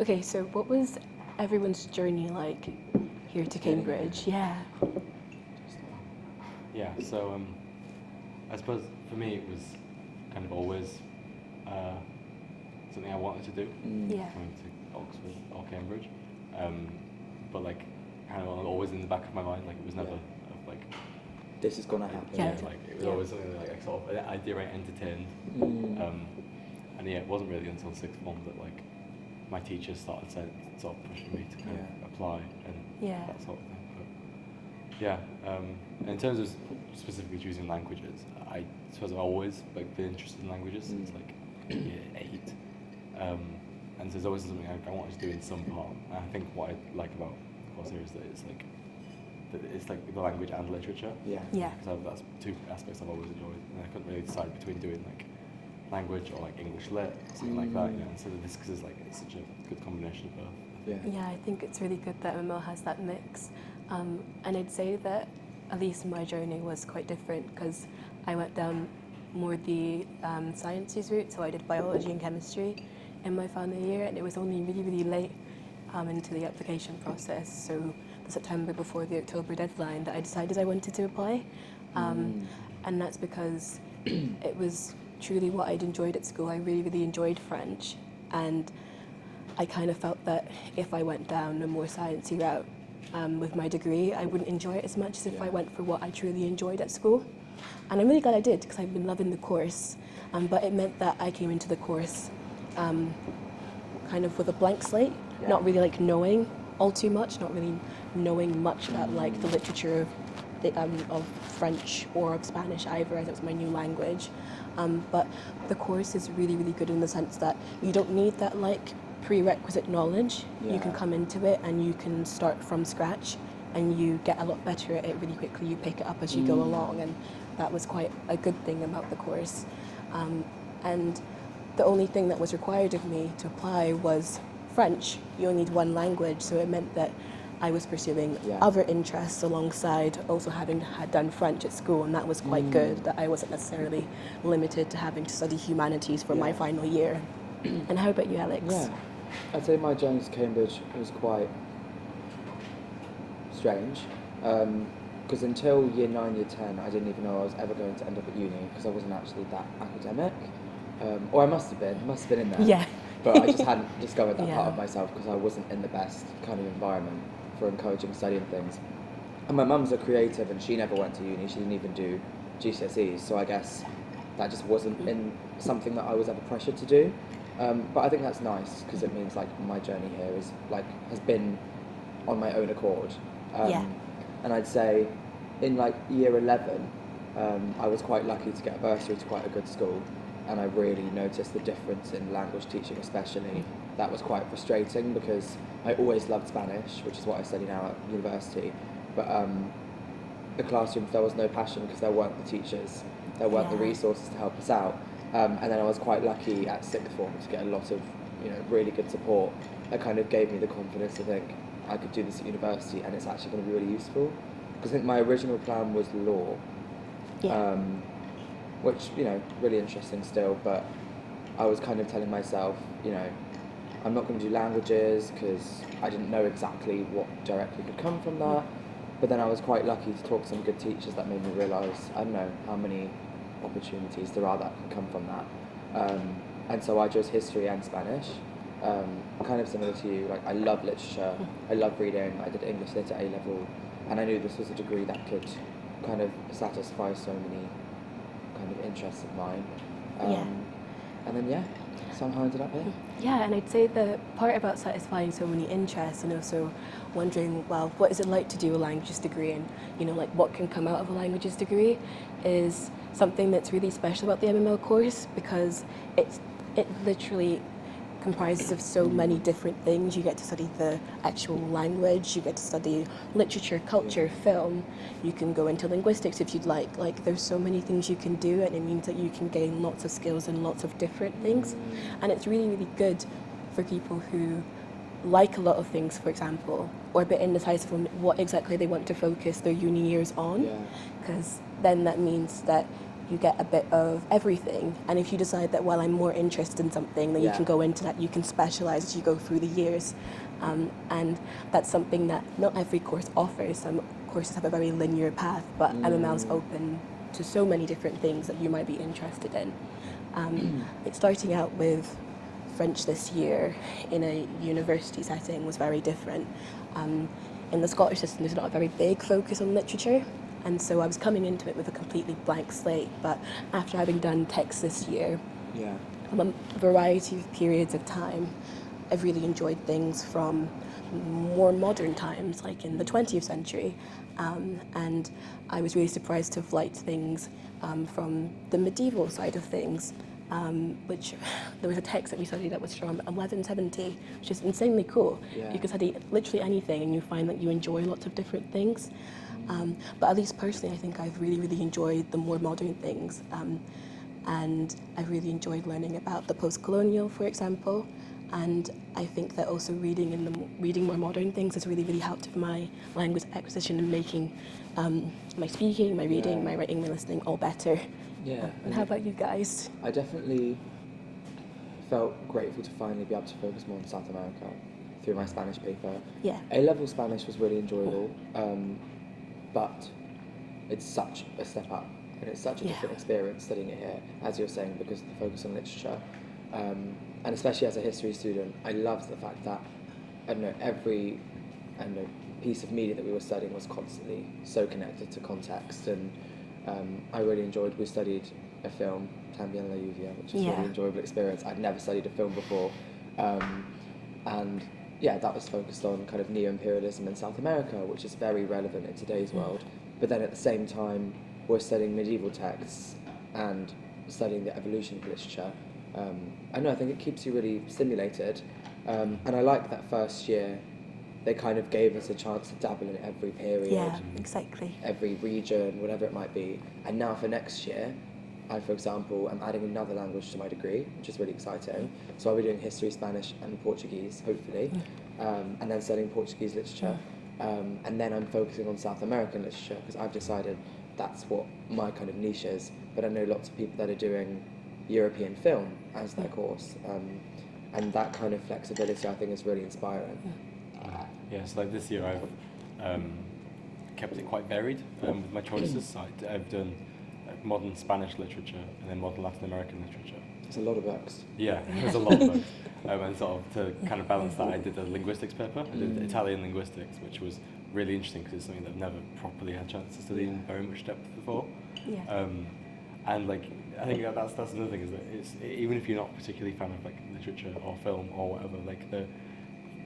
Okay, so what was everyone's journey like here to Cambridge? Yeah. Yeah, so I suppose for me it was kind of always something I wanted to do, Yeah. coming to Oxford or Cambridge, but like kind of always in the back of my mind, like it was never like This is gonna happen. Yeah. like it was always something that like I sort of an idea I entertained, and yeah, it wasn't really until sixth form that like my teachers started sort of pushing me to kind of apply and that sort of thing. But yeah, in terms of specifically choosing languages, I suppose I've always like been interested in languages since like year 8, and so there's always something I wanted to do in some part. And I think what I like about the course here is that it's like the language and literature. Yeah. Because that's two aspects I've always enjoyed, and I couldn't really decide between doing like language or like English lit, something like that, you know. And so this is like it's such a good combination of both. Yeah, I think it's really good that MML has that mix, and I'd say that at least my journey was quite different because I went down more the sciences route, so I did biology and chemistry in my final year, and it was only really late into the application process, so the September before the October deadline, that I decided I wanted to apply, and that's because it was truly what I'd enjoyed at school. I really enjoyed French, and I kind of felt that if I went down a more sciencey route with my degree, I wouldn't enjoy it as much as if I went for what I truly enjoyed at school. And I'm really glad I did, because I've been loving the course, but it meant that I came into the course kind of with a blank slate, not really like knowing all too much, not really knowing much about like the literature of French or of Spanish either, as it was my new language. But the course is really good in the sense that you don't need that like prerequisite knowledge. You can come into it and you can start from scratch, and you get a lot better at it really quickly. You pick it up as you go along, and that was quite a good thing about the course. And the only thing that was required of me to apply was French. You only need one language, so it meant that I was pursuing other interests alongside also having had done French at school, and that was quite good, that I wasn't necessarily limited to having to study humanities for my final year. And how about you, Alex? Yeah, I'd say my journey to Cambridge was quite strange, because until year 9, year 10, I didn't even know I was ever going to end up at uni, because I wasn't actually that academic, or I must have been in there. Yeah. But I just hadn't discovered that part of myself, because I wasn't in the best kind of environment for encouraging study and things. And my mum's a creative, and she never went to uni. She didn't even do GCSEs, so I guess that just wasn't in something that I was ever pressured to do. But I think that's nice, because it means like my journey here is like has been on my own accord. And I'd say in like year 11, I was quite lucky to get a bursary to quite a good school, and I really noticed the difference in language teaching especially. That was quite frustrating, because I always loved Spanish, which is what I study now at university, but the classrooms, there was no passion because there weren't the teachers, there weren't the resources to help us out. And then I was quite lucky at sixth form to get a lot of, really good support that kind of gave me the confidence to think I could do this at university and it's actually going to be really useful. Because I think my original plan was law, which, really interesting still, but I was kind of telling myself, I'm not going to do languages because I didn't know exactly what directly could come from that. But then I was quite lucky to talk to some good teachers that made me realise, I don't know how many opportunities there are that can come from that. And so I chose history and Spanish, kind of similar to you. Like, I love literature, I love reading, I did English lit at A-level, and I knew this was a degree that could kind of satisfy so many kind of interests of mine. And then, somehow ended up here. Yeah, and I'd say the part about satisfying so many interests and also wondering, well, what is it like to do a languages degree, and like what can come out of a languages degree is something that's really special about the MML course, because it literally comprises of so many different things. You get to study the actual language, you get to study literature, culture, film, you can go into linguistics if you'd like there's so many things you can do, and it means that you can gain lots of skills in lots of different things, and it's really good for people who like a lot of things, for example, or a bit indecisive on what exactly they want to focus their uni years on, because then that means that you get a bit of everything. And if you decide that, well, I'm more interested in something, then you can go into that, you can specialise as you go through the years. And that's something that not every course offers. Some courses have a very linear path, but MML's open to so many different things that you might be interested in. Like starting out with French this year in a university setting was very different. In the Scottish system, there's not a very big focus on literature, and so I was coming into it with a completely blank slate. But after having done text this year, from a variety of periods of time, I've really enjoyed things from more modern times, like in the 20th century, and I was really surprised to have liked things from the medieval side of things. Which there was a text that we studied that was from 1170, which is insanely cool. You can study literally anything and you find that you enjoy lots of different things. But at least personally, I think I've really, really enjoyed the more modern things. And I've really enjoyed learning about the post-colonial, for example. And I think that also reading more modern things has really, really helped with my language acquisition and making my speaking, my reading, my writing, my listening all better. And how about you guys? I definitely felt grateful to finally be able to focus more on South America through my Spanish paper. A-level Spanish was really enjoyable, but it's such a step up, and it's such a different experience studying it here, as you're saying, because of the focus on literature. And especially as a history student, I loved the fact that, every piece of media that we were studying was constantly so connected to context, and I really enjoyed, we studied a film, También la lluvia, which was a really enjoyable experience. I'd never studied a film before, and that was focused on kind of neo-imperialism in South America, which is very relevant in today's world. But then at the same time, we're studying medieval texts and studying the evolution of literature. I think it keeps you really stimulated, and I like that first year they kind of gave us a chance to dabble in every period, every region, whatever it might be. And now for next year, I, for example, am adding another language to my degree, which is really exciting. So I'll be doing history, Spanish and Portuguese, hopefully, and then studying Portuguese literature. And then I'm focusing on South American literature, because I've decided that's what my kind of niche is. But I know lots of people that are doing European film as their course, and that kind of flexibility I think is really inspiring. So like this year I've kept it quite varied with my choices. So I've done modern Spanish literature and then modern Latin American literature. It's a lot of books. Yeah, there's a lot of books. And sort of to kind of balance that, I did a linguistics paper. I did Italian linguistics, which was really interesting because it's something that I've never properly had a chance to study in very much depth before. And like I think that's another thing, is that it's, even if you're not particularly a fan of like literature or film or whatever, like the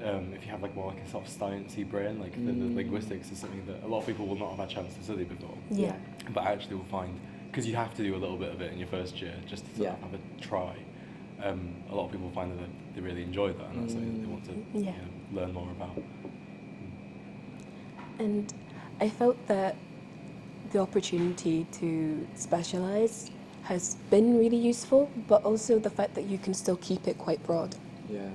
if you have like more like a sort of sciencey brain, like the linguistics is something that a lot of people will not have had a chance to study before. But I actually will find, because you have to do a little bit of it in your first year just to sort of have a try. A lot of people find that they really enjoy that, and that's something that they want to learn more about. And I felt that the opportunity to specialise has been really useful, but also the fact that you can still keep it quite broad.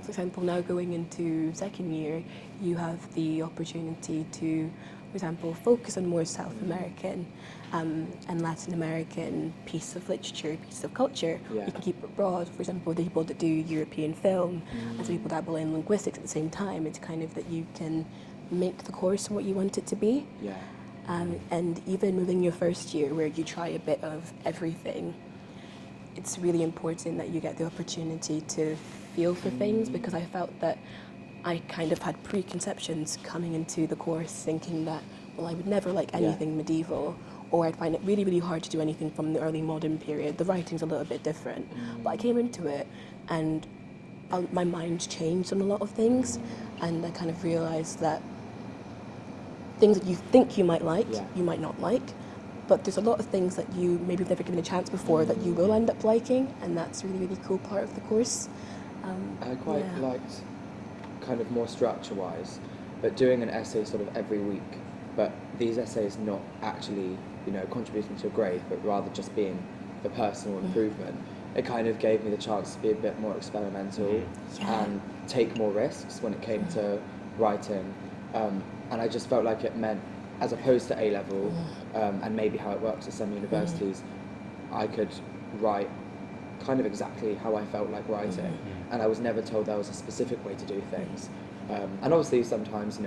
For example, now going into second year, you have the opportunity to, for example, focus on more South American and Latin American piece of literature, piece of culture. You can keep it broad. For example, the people that do European film, and some people dabble in linguistics at the same time. It's kind of that you can make the course what you want it to be. And even within your first year, where you try a bit of everything, it's really important that you get the opportunity to feel for things, because I felt that I kind of had preconceptions coming into the course, thinking that, well, I would never like anything medieval, or I'd find it really, really hard to do anything from the early modern period. The writing's a little bit different. But I came into it and my mind changed on a lot of things, and I kind of realised that things that you think you might like, you might not like, but there's a lot of things that you maybe have never given a chance before that you will end up liking, and that's a really, really cool part of the course. I quite liked kind of more structure-wise, but doing an essay sort of every week, but these essays not actually, contributing to a grade, but rather just being for personal improvement. It kind of gave me the chance to be a bit more experimental and take more risks when it came to writing. And I just felt like it meant, as opposed to A-level, and maybe how it works at some universities, I could write kind of exactly how I felt like writing, and I was never told there was a specific way to do things. And obviously sometimes,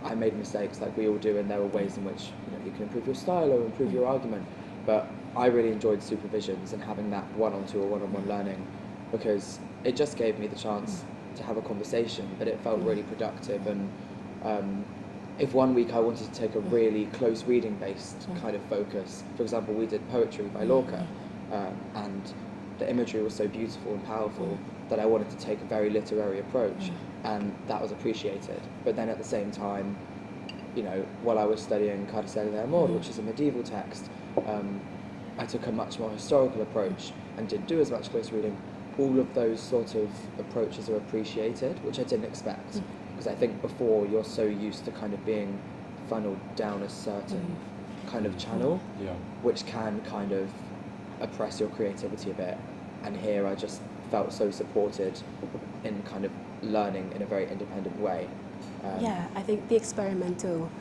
I made mistakes like we all do, and there were ways in which you can improve your style or improve your argument. But I really enjoyed supervisions and having that one-on-two or one-on-one learning, because it just gave me the chance to have a conversation, but it felt really productive. And if one week I wanted to take a really close reading based kind of focus, for example, we did poetry by Lorca, and the imagery was so beautiful and powerful that I wanted to take a very literary approach, and that was appreciated. But then at the same time, while I was studying Carcel de Amor, which is a medieval text, I took a much more historical approach and didn't do as much close reading. All of those sort of approaches are appreciated, which I didn't expect, because I think before you're so used to kind of being funneled down a certain kind of channel, which can kind of oppress your creativity a bit. And here I just felt so supported in kind of learning in a very independent way. I think the experimental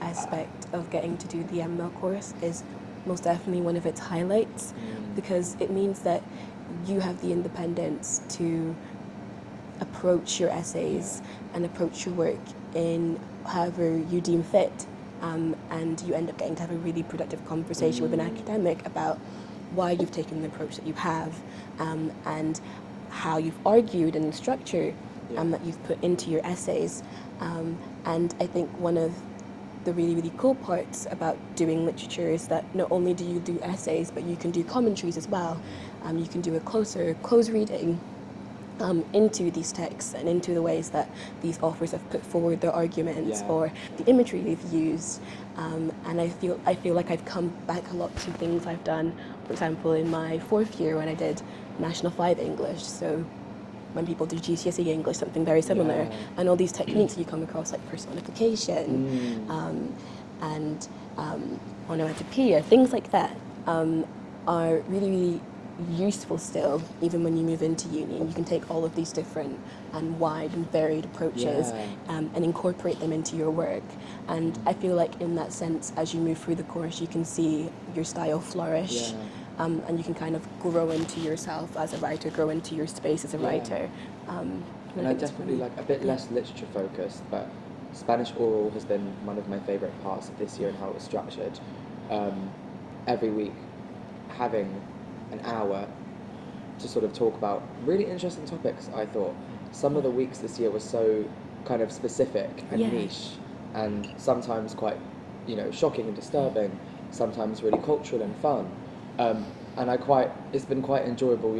aspect of getting to do the ML course is most definitely one of its highlights, because it means that you have the independence to approach your essays and approach your work in however you deem fit, and you end up getting to have a really productive conversation with an academic about why you've taken the approach that you have, and how you've argued and the structure that you've put into your essays. And I think one of the really, really cool parts about doing literature is that not only do you do essays, but you can do commentaries as well. You can do a close reading into these texts and into the ways that these authors have put forward their arguments or the imagery they've used. And I feel like I've come back a lot to things I've done, for example, in my 4th year when I did National 5 English. So when people do GCSE English, something very similar, and all these techniques you come across, like personification and onomatopoeia, things like that, are really, really useful still, even when you move into uni. You can take all of these different and wide and varied approaches and incorporate them into your work. And I feel like in that sense, as you move through the course, you can see your style flourish. And you can kind of grow into yourself as a writer, grow into your space as a writer. And I definitely like a bit less literature focused, but Spanish oral has been one of my favourite parts of this year and how it was structured. Every week, having an hour to sort of talk about really interesting topics, I thought. Some of the weeks this year were so kind of specific and niche, and sometimes quite, shocking and disturbing, sometimes really cultural and fun. And it's been quite enjoyable,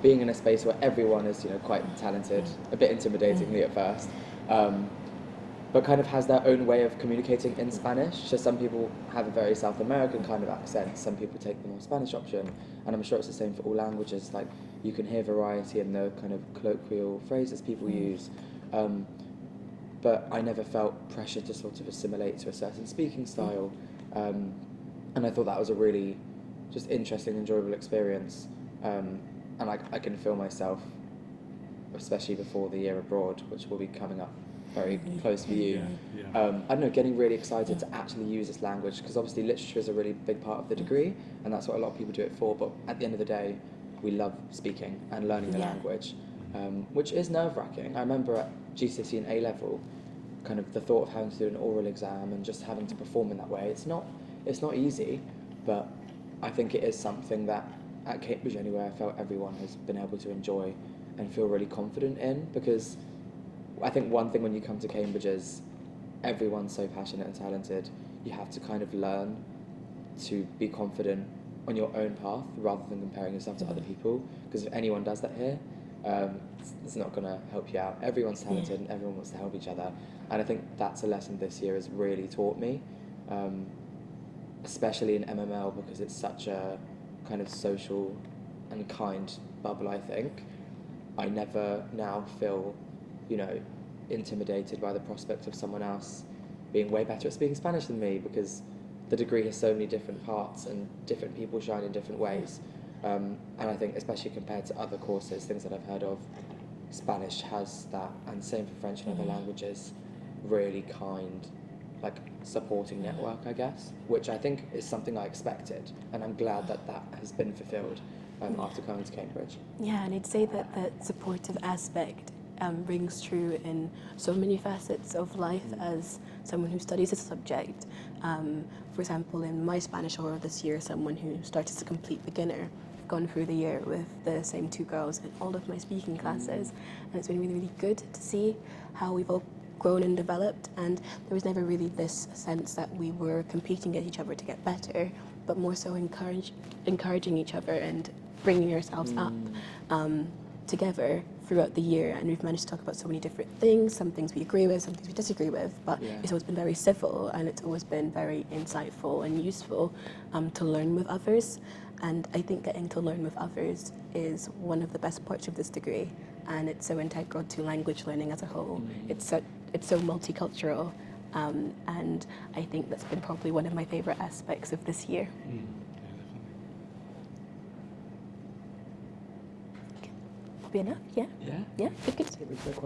being in a space where everyone is, quite talented, a bit intimidatingly at first, but kind of has their own way of communicating in Spanish. So some people have a very South American kind of accent, some people take the more Spanish option, and I'm sure it's the same for all languages. Like, you can hear variety in the kind of colloquial phrases people use, but I never felt pressure to sort of assimilate to a certain speaking style, and I thought that was a really just interesting, enjoyable experience, and I can feel myself, especially before the year abroad, which will be coming up very close for you. I don't know, getting really excited to actually use this language, because obviously literature is a really big part of the degree, and that's what a lot of people do it for, but at the end of the day, we love speaking and learning the language, which is nerve-wracking. I remember at GCSE and A-level, kind of the thought of having to do an oral exam and just having to perform in that way, it's not easy, but I think it is something that at Cambridge anyway, I felt everyone has been able to enjoy and feel really confident in, because I think one thing when you come to Cambridge is everyone's so passionate and talented. You have to kind of learn to be confident on your own path rather than comparing yourself to other people, because if anyone does that here, it's not going to help you out. Everyone's talented and everyone wants to help each other, and I think that's a lesson this year has really taught me, especially in MML, because it's such a kind of social and kind bubble. I think I never now feel intimidated by the prospect of someone else being way better at speaking Spanish than me, because the degree has so many different parts and different people shine in different ways, and I think especially compared to other courses, things that I've heard of, Spanish has that, and same for French and other languages, really kind, like supporting network, I guess, which I think is something I expected, and I'm glad that that has been fulfilled after coming to Cambridge. Yeah, and I'd say that the supportive aspect rings true in so many facets of life as someone who studies a subject. For example, in my Spanish oral this year, someone who started as a complete beginner, gone through the year with the same 2 girls in all of my speaking classes, and it's been really, really good to see how we've all grown and developed, and there was never really this sense that we were competing against each other to get better, but more so encouraging each other and bringing ourselves up together throughout the year. And we've managed to talk about so many different things, some things we agree with, some things we disagree with, but it's always been very civil, and it's always been very insightful and useful to learn with others. And I think getting to learn with others is one of the best parts of this degree, and it's so integral to language learning as a whole. It's so multicultural, and I think that's been probably one of my favourite aspects of this year. Yeah, definitely. Be enough? Yeah? Yeah. Yeah? Good.